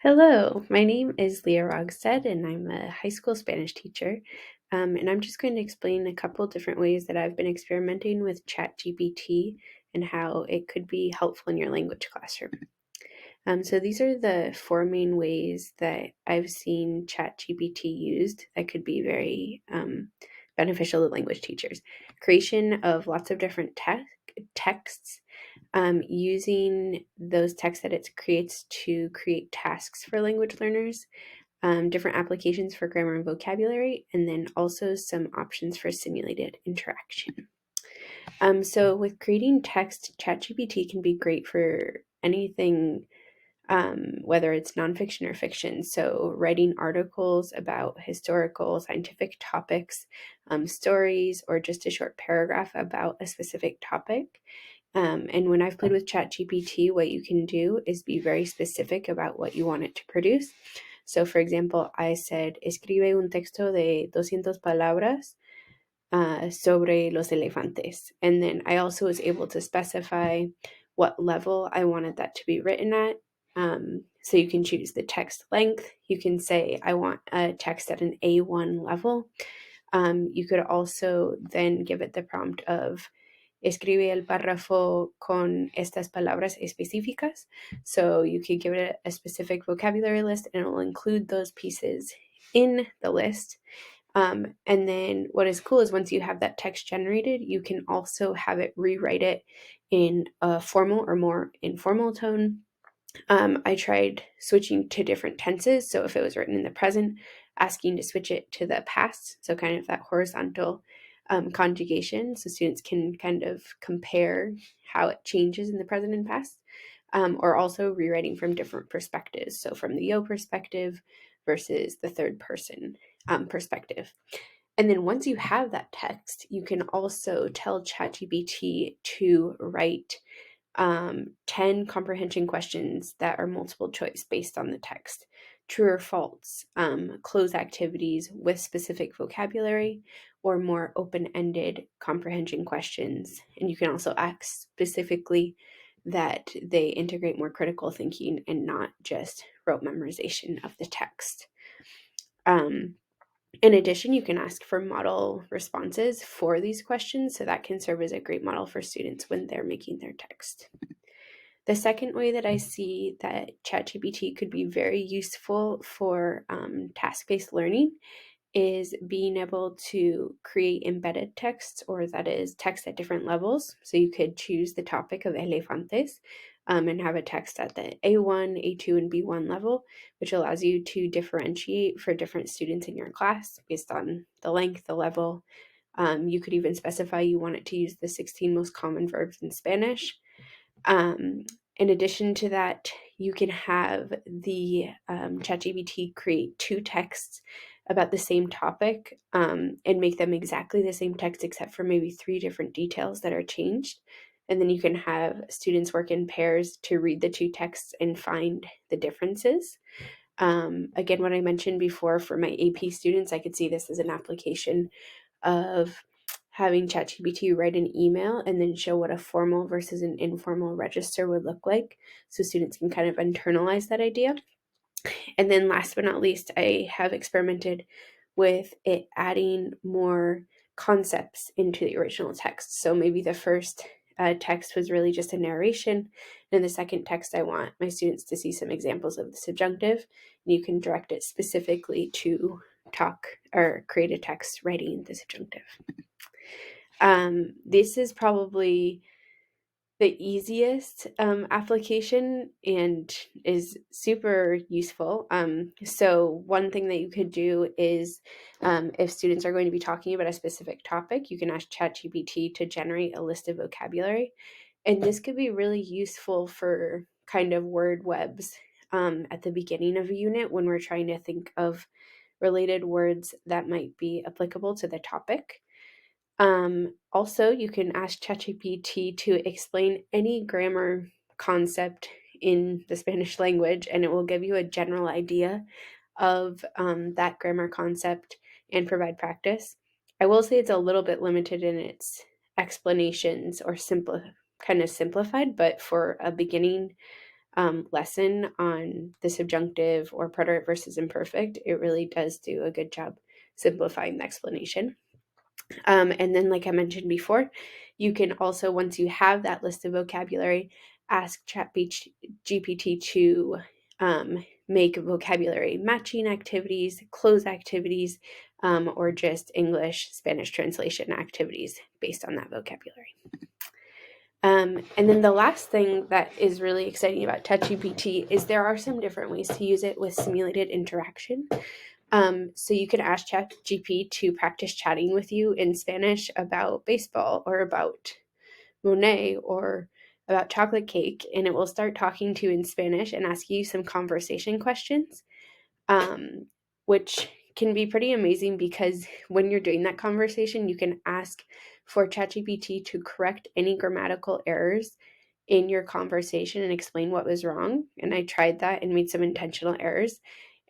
Hello, my name is Leah Rogstead, and I'm a high school Spanish teacher. And I'm just going to explain a couple different ways that I've been experimenting with Chat GPT and how it could be helpful in your language classroom. So these are the four main ways that I've seen Chat GPT used that could be very beneficial to language teachers. Creation of lots of different texts, using those texts that it creates to create tasks for language learners, different applications for grammar and vocabulary, and then also some options for simulated interaction. So with creating text, ChatGPT can be great for anything, whether it's nonfiction or fiction. So writing articles about historical, scientific topics, stories, or just a short paragraph about a specific topic. And when I've played with ChatGPT, what you can do is be very specific about what you want it to produce. So, for example, I said, escribe un texto de 200 palabras sobre los elefantes. And then I also was able to specify what level I wanted that to be written at. So you can choose the text length. You can say, I want a text at an A1 level. You could also then give it the prompt of, escribe el párrafo con estas palabras específicas. So you could give it a specific vocabulary list and it will include those pieces in the list. And then what is cool is once you have that text generated, you can also have it rewrite it in a formal or more informal tone. I tried switching to different tenses. So if it was written in the present, asking to switch it to the past. So kind of that horizontal conjugation. So students can kind of compare how it changes in the present and past. Or also rewriting from different perspectives. So from the yo perspective versus the third person perspective. And then once you have that text, you can also tell ChatGPT to write 10 comprehension questions that are multiple choice based on the text. True or false, close activities with specific vocabulary, or more open-ended comprehension questions. And you can also ask specifically that they integrate more critical thinking and not just rote memorization of the text. In addition, you can ask for model responses for these questions, so that can serve as a great model for students when they're making their text. The second way that I see that ChatGPT could be very useful for task-based learning is being able to create embedded text, or that is text at different levels. So you could choose the topic of elefantes and have a text at the A1, A2, and B1 level, which allows you to differentiate for different students in your class based on the length, the level. You could even specify you want it to use the 16 most common verbs in Spanish. In addition to that, you can have the ChatGPT create two texts about the same topic and make them exactly the same text except for maybe 3 different details that are changed. And then you can have students work in pairs to read the two texts and find the differences. Again, what I mentioned before for my AP students, I could see this as an application of having ChatGPT write an email and then show what a formal versus an informal register would look like, so students can kind of internalize that idea. And then last but not least, I have experimented with it adding more concepts into the original text. So maybe the first text was really just a narration. And in the second text, I want my students to see some examples of the subjunctive. And you can direct it specifically to talk or create a text writing the subjunctive. This is probably the easiest application and is super useful. So one thing that you could do is if students are going to be talking about a specific topic, you can ask ChatGPT to generate a list of vocabulary. And this could be really useful for kind of word webs at the beginning of a unit when we're trying to think of related words that might be applicable to the topic. Also, you can ask ChatGPT to explain any grammar concept in the Spanish language, and it will give you a general idea of that grammar concept and provide practice. I will say it's a little bit limited in its explanations or kind of simplified, but for a beginning lesson on the subjunctive or preterite versus imperfect, it really does do a good job simplifying the explanation. And then, like I mentioned before, you can also, once you have that list of vocabulary, ask Chat GPT to make vocabulary matching activities, cloze activities, or just English Spanish translation activities based on that vocabulary. And then the last thing that is really exciting about ChatGPT is there are some different ways to use it with simulated interaction. So you can ask ChatGPT to practice chatting with you in Spanish about baseball or about Monet or about chocolate cake, and it will start talking to you in Spanish and ask you some conversation questions, which can be pretty amazing because when you're doing that conversation, you can ask for ChatGPT to correct any grammatical errors in your conversation and explain what was wrong. And I tried that and made some intentional errors,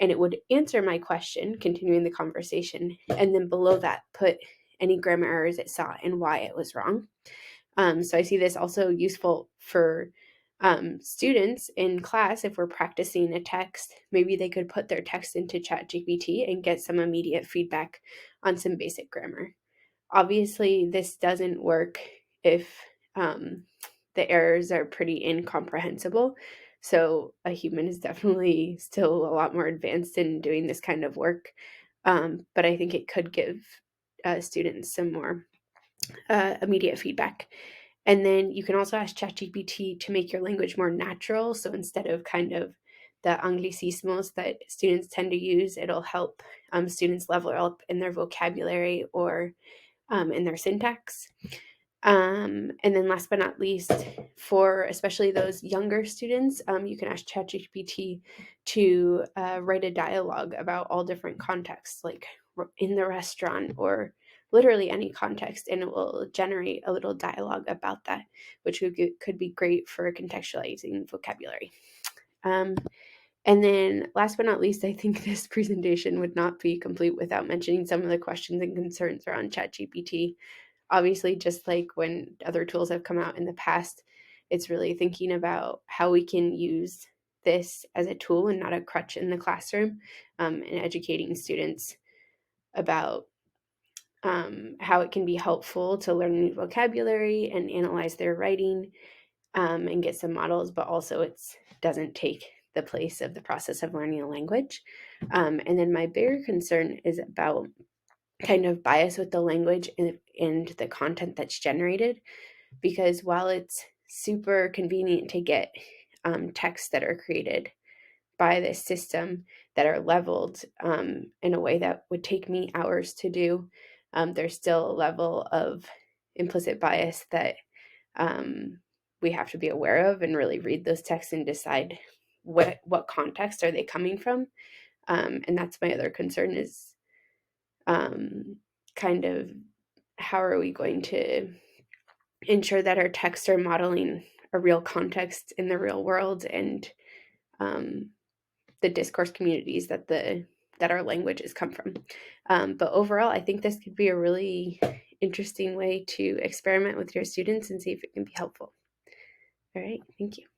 and it would answer my question, continuing the conversation, and then below that put any grammar errors it saw and why it was wrong. So I see this also useful for students in class. If we're practicing a text, maybe they could put their text into ChatGPT and get some immediate feedback on some basic grammar. Obviously, this doesn't work if the errors are pretty incomprehensible. So a human is definitely still a lot more advanced in doing this kind of work. But I think it could give students some more immediate feedback. And then you can also ask ChatGPT to make your language more natural. So instead of kind of the anglicismos that students tend to use, it'll help students level up in their vocabulary or in their syntax. And then last but not least, for especially those younger students, you can ask ChatGPT to write a dialogue about all different contexts, like in the restaurant or literally any context, and it will generate a little dialogue about that, which could be great for contextualizing vocabulary. And then last but not least, I think this presentation would not be complete without mentioning some of the questions and concerns around ChatGPT. Obviously, just like when other tools have come out in the past, it's really thinking about how we can use this as a tool and not a crutch in the classroom, and educating students about how it can be helpful to learn new vocabulary and analyze their writing, and get some models, but also it doesn't take the place of the process of learning a language. And then my bigger concern is about kind of bias with the language and the content that's generated, because while it's super convenient to get texts that are created by this system that are leveled in a way that would take me hours to do, there's still a level of implicit bias that we have to be aware of and really read those texts and decide what context are they coming from. And that's my other concern is kind of how are we going to ensure that our texts are modeling a real context in the real world and the discourse communities that our languages come from. But overall, I think this could be a really interesting way to experiment with your students and see if it can be helpful. All right, thank you.